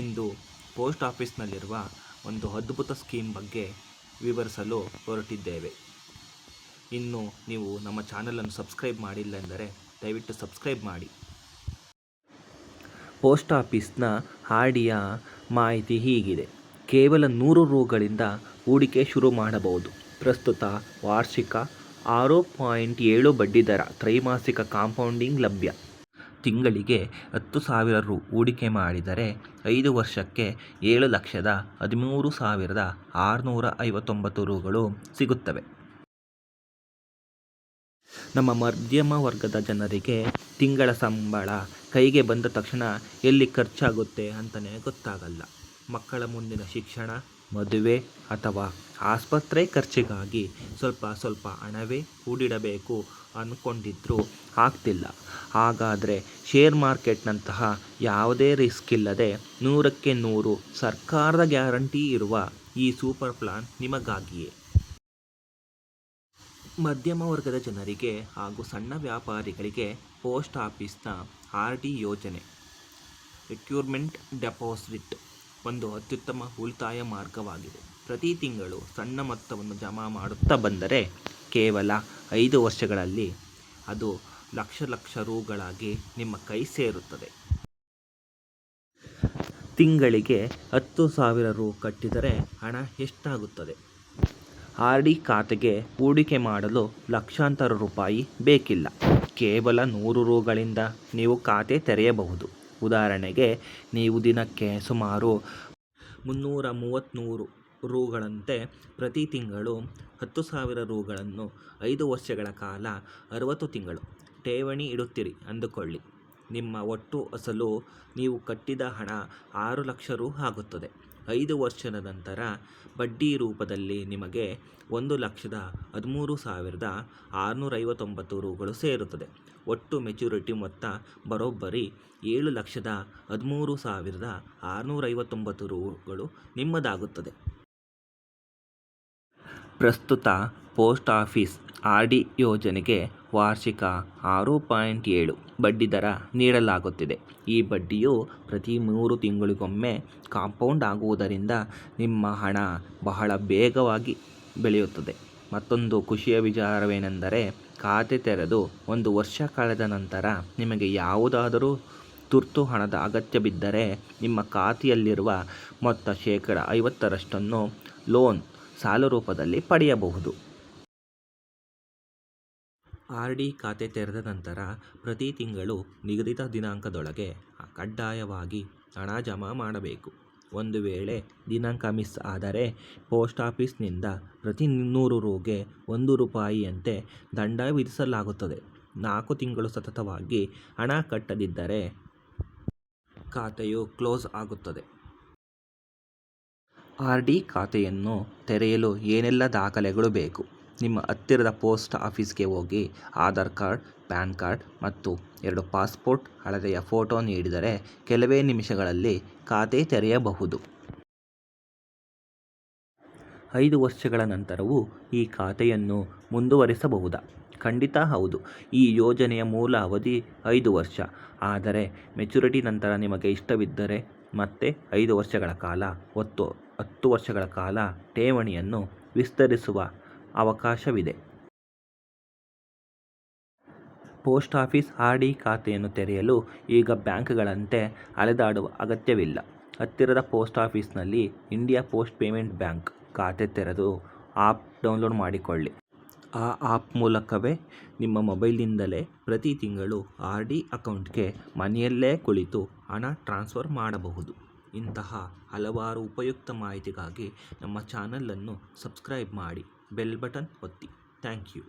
ಇಂದು post ಆಫೀಸ್ನಲ್ಲಿರುವ ಒಂದು ಅದ್ಭುತ scheme ಬಗ್ಗೆ ವಿವರಿಸಲು ಹೊರಟಿದ್ದೇವೆ. ಇನ್ನು ನೀವು ನಮ್ಮ ಚಾನಲನ್ನು ಸಬ್ಸ್ಕ್ರೈಬ್ ಮಾಡಿಲ್ಲ ಎಂದರೆ ದಯವಿಟ್ಟು ಸಬ್ಸ್ಕ್ರೈಬ್ ಮಾಡಿ. ಪೋಸ್ಟ್ ಆಫೀಸ್ನ ಆರ್.ಡಿಯ ಮಾಹಿತಿ ಹೀಗಿದೆ. ಕೇವಲ 100 ರುಗಳಿಂದ ಹೂಡಿಕೆ ಶುರು ಮಾಡಬಹುದು. ಪ್ರಸ್ತುತ ವಾರ್ಷಿಕ 6.7 ಬಡ್ಡಿದರ, ತ್ರೈಮಾಸಿಕ ಕಾಂಪೌಂಡಿಂಗ್ ಲಭ್ಯ. ತಿಂಗಳಿಗೆ 10,000 ರು ಹೂಡಿಕೆ ಮಾಡಿದರೆ 5 ವರ್ಷಕ್ಕೆ 7,13,659 ರುಗಳು ಸಿಗುತ್ತವೆ. ನಮ್ಮ ಮಧ್ಯಮ ವರ್ಗದ ಜನರಿಗೆ ತಿಂಗಳ ಸಂಬಳ ಕೈಗೆ ಬಂದ ತಕ್ಷಣ ಎಲ್ಲಿ ಖರ್ಚಾಗುತ್ತೆ ಅಂತಲೇ ಗೊತ್ತಾಗಲ್ಲ. ಮಕ್ಕಳ ಮುಂದಿನ ಶಿಕ್ಷಣ, ಮದುವೆ ಅಥವಾ ಆಸ್ಪತ್ರೆ ಖರ್ಚಿಗಾಗಿ ಸ್ವಲ್ಪ ಹಣವೇ ಹೂಡಿಡಬೇಕು ಅಂದ್ಕೊಂಡಿದ್ರೂ ಆಗ್ತಿಲ್ಲ. ಹಾಗಾದರೆ ಶೇರ್ ಮಾರ್ಕೆಟ್ನಂತಹ ಯಾವುದೇ ರಿಸ್ಕ್ ಇಲ್ಲದೆ 100ಕ್ಕೆ 100 ಸರ್ಕಾರದ ಗ್ಯಾರಂಟಿ ಇರುವ ಈ ಸೂಪರ್ ಪ್ಲಾನ್ ನಿಮಗಾಗಿಯೇ. ಮಧ್ಯಮ ವರ್ಗದ ಜನರಿಗೆ ಹಾಗೂ ಸಣ್ಣ ವ್ಯಾಪಾರಿಗಳಿಗೆ ಪೋಸ್ಟ್ ಆಫೀಸ್ನ ಆರ್.ಡಿ ಯೋಜನೆ, ರಿಕ್ರೂಟ್ಮೆಂಟ್ ಡೆಪಾಸಿಟ್ ಒಂದು ಅತ್ಯುತ್ತಮ ಉಳಿತಾಯ ಮಾರ್ಗವಾಗಿದೆ. ಪ್ರತಿ ತಿಂಗಳು ಸಣ್ಣ ಮೊತ್ತವನ್ನು ಜಮಾ ಮಾಡುತ್ತಾ ಬಂದರೆ ಕೇವಲ 5 ವರ್ಷಗಳಲ್ಲಿ ಅದು ಲಕ್ಷ ರುಗಳಾಗಿ ನಿಮ್ಮ ಕೈ ಸೇರುತ್ತದೆ. ತಿಂಗಳಿಗೆ 10,000 ರು ಕಟ್ಟಿದರೆ ಹಣ ಎಷ್ಟಾಗುತ್ತದೆ? ಆರ್.ಡಿ ಖಾತೆಗೆ ಹೂಡಿಕೆ ಮಾಡಲು ಲಕ್ಷಾಂತರ ರೂಪಾಯಿ ಬೇಕಿಲ್ಲ. ಕೇವಲ 100 ರುಗಳಿಂದ ನೀವು ಖಾತೆ ತೆರೆಯಬಹುದು. ಉದಾಹರಣೆಗೆ, ನೀವು ದಿನಕ್ಕೆ ಸುಮಾರು 333 ರುಗಳಂತೆ ಪ್ರತಿ ತಿಂಗಳು 10,000 ರುಗಳನ್ನು 5 ವರ್ಷಗಳ ಕಾಲ 60 ತಿಂಗಳು ಠೇವಣಿ ಇಡುತ್ತೀರಿ ಅಂದುಕೊಳ್ಳಿ. ನಿಮ್ಮ ಒಟ್ಟು ಅಸಲು ನೀವು ಕಟ್ಟಿದ ಹಣ 6 ಲಕ್ಷ ರು ಆಗುತ್ತದೆ. 5 ವರ್ಷದ ನಂತರ ಬಡ್ಡಿ ರೂಪದಲ್ಲಿ ನಿಮಗೆ 1,13,659 ರುಗಳು ಸೇರುತ್ತದೆ. ಒಟ್ಟು ಮೆಚುರಿಟಿ ಮೊತ್ತ ಬರೋಬ್ಬರಿ 7,13,659 ರುಗಳು ನಿಮ್ಮದಾಗುತ್ತದೆ. ಪ್ರಸ್ತುತ ಪೋಸ್ಟ್ ಆಫೀಸ್ ಆರ್.ಡಿ ಯೋಜನೆಗೆ ವಾರ್ಷಿಕ 6.7 ಬಡ್ಡಿದರ ನೀಡಲಾಗುತ್ತಿದೆ. ಈ ಬಡ್ಡಿಯು ಪ್ರತಿ 3 ತಿಂಗಳಿಗೊಮ್ಮೆ ಕಾಂಪೌಂಡ್ ಆಗುವುದರಿಂದ ನಿಮ್ಮ ಹಣ ಬಹಳ ವೇಗವಾಗಿ ಬೆಳೆಯುತ್ತದೆ. ಮತ್ತೊಂದು ಖುಷಿಯ ವಿಚಾರವೇನೆಂದರೆ, ಖಾತೆ ತೆರೆದು 1 ವರ್ಷ ಕಳೆದ ನಂತರ ನಿಮಗೆ ಯಾವುದಾದರೂ ತುರ್ತು ಹಣದ ಅಗತ್ಯ ಬಿದ್ದರೆ ನಿಮ್ಮ ಖಾತೆಯಲ್ಲಿರುವ ಮೊತ್ತ ಶೇಕಡ 50ರಷ್ಟನ್ನು ಲೋನ್ ಸಾಲ ರೂಪದಲ್ಲಿ ಪಡೆಯಬಹುದು. ಆರ್.ಡಿ ಖಾತೆ ತೆರೆದ ನಂತರ ಪ್ರತಿ ತಿಂಗಳು ನಿಗದಿತ ದಿನಾಂಕದೊಳಗೆ ಕಡ್ಡಾಯವಾಗಿ ಹಣ ಜಮಾ ಮಾಡಬೇಕು. ಒಂದು ವೇಳೆ ದಿನಾಂಕ ಮಿಸ್ ಆದರೆ ಪೋಸ್ಟ್ ಆಫೀಸ್ನಿಂದ ಪ್ರತಿ 100 ರುಗೆ 1 ರೂಪಾಯಿಯಂತೆ ದಂಡ ವಿಧಿಸಲಾಗುತ್ತದೆ. 4 ತಿಂಗಳು ಸತತವಾಗಿ ಹಣ ಕಟ್ಟದಿದ್ದರೆ ಖಾತೆಯು ಕ್ಲೋಸ್ ಆಗುತ್ತದೆ. ಆರ್.ಡಿ ಖಾತೆಯನ್ನು ತೆರೆಯಲು ಏನೆಲ್ಲ ದಾಖಲೆಗಳು ಬೇಕು? ನಿಮ್ಮ ಹತ್ತಿರದ ಪೋಸ್ಟ್ ಆಫೀಸ್ಗೆ ಹೋಗಿ ಆಧಾರ್ ಕಾರ್ಡ್, ಪ್ಯಾನ್ ಕಾರ್ಡ್ ಮತ್ತು 2 ಪಾಸ್ಪೋರ್ಟ್ ಅಳತೆಯ ಫೋಟೋ ನೀಡಿದರೆ ಕೆಲವೇ ನಿಮಿಷಗಳಲ್ಲಿ ಖಾತೆ ತೆರೆಯಬಹುದು. 5 ವರ್ಷಗಳ ನಂತರವೂ ಈ ಖಾತೆಯನ್ನು ಮುಂದುವರಿಸಬಹುದಾ? ಖಂಡಿತ ಹೌದು. ಈ ಯೋಜನೆಯ ಮೂಲ ಅವಧಿ 5 ವರ್ಷ. ಆದರೆ ಮೆಚುರಿಟಿ ನಂತರ ನಿಮಗೆ ಇಷ್ಟವಿದ್ದರೆ ಮತ್ತೆ 5 ವರ್ಷಗಳ ಕಾಲ 10 ವರ್ಷಗಳ ಕಾಲ ಠೇವಣಿಯನ್ನು ವಿಸ್ತರಿಸುವ ಅವಕಾಶವಿದೆ. ಪೋಸ್ಟ್ ಆಫೀಸ್ ಆರ್.ಡಿ ಖಾತೆಯನ್ನು ತೆರೆಯಲು ಈಗ ಬ್ಯಾಂಕ್ಗಳಂತೆ ಅಲೆದಾಡುವ ಅಗತ್ಯವಿಲ್ಲ. ಹತ್ತಿರದ ಪೋಸ್ಟ್ ಆಫೀಸ್ನಲ್ಲಿ ಇಂಡಿಯಾ ಪೋಸ್ಟ್ ಪೇಮೆಂಟ್ ಬ್ಯಾಂಕ್ ಖಾತೆ ತೆರೆದು ಆಪ್ ಡೌನ್ಲೋಡ್ ಮಾಡಿಕೊಳ್ಳಿ. ಆ ಆಪ್ ಮೂಲಕವೇ ನಿಮ್ಮ ಮೊಬೈಲ್ನಿಂದಲೇ ಪ್ರತಿ ತಿಂಗಳು ಆರ್.ಡಿ ಅಕೌಂಟ್ಗೆ ಮನೆಯಲ್ಲೇ ಕುಳಿತು ಹಣ ಟ್ರಾನ್ಸ್ಫರ್ ಮಾಡಬಹುದು. ಇಂತಹ ಹಲವಾರು ಉಪಯುಕ್ತ ಮಾಹಿತಿಗಾಗಿ ನಮ್ಮ ಚಾನಲನ್ನು ಸಬ್ಸ್ಕ್ರೈಬ್ ಮಾಡಿ, ಬೆಲ್ ಬಟನ್ ಒತ್ತಿ. Thank you.